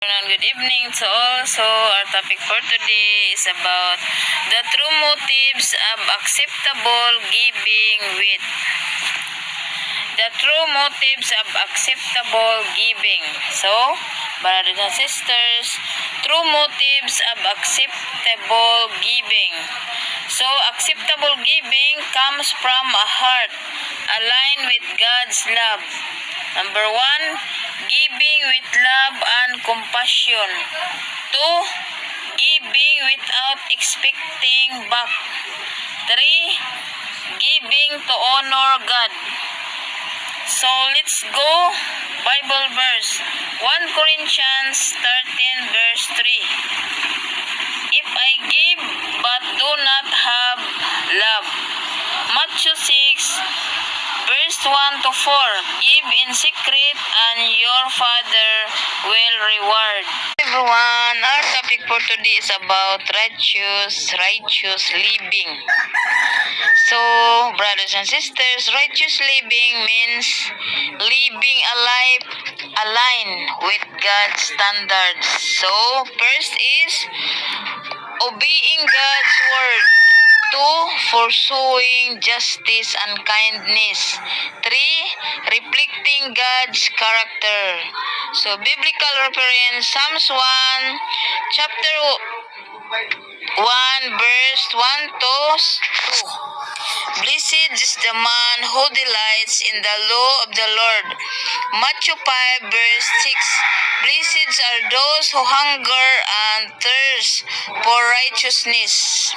Good evening to all. So our topic for today is about the true motives of acceptable giving with. The true motives of acceptable giving. So, brothers and sisters, true motives of acceptable giving. So, acceptable giving comes from a heart aligned with God's love. Number 1, giving with love and compassion. 2, giving without expecting back. 3, giving to honor God. So let's go. Bible verse 1 Corinthians 13 verse 3. If I give but do not have love. Matthew 6 verse 1 to 4. Give in secret and your Father will reward. Everyone, our topic for today is about righteous living. So, brothers and sisters, righteous living means living a life aligned with God's standards. So, first is obeying God's word. 2, pursuing justice and kindness. 3, reflecting God's character. So, biblical reference, Psalms 1, chapter 1, verse 1 to 2. Blessed is the man who delights in the law of the Lord. Matthew 5 verse 6. Blessed are those who hunger and thirst for righteousness.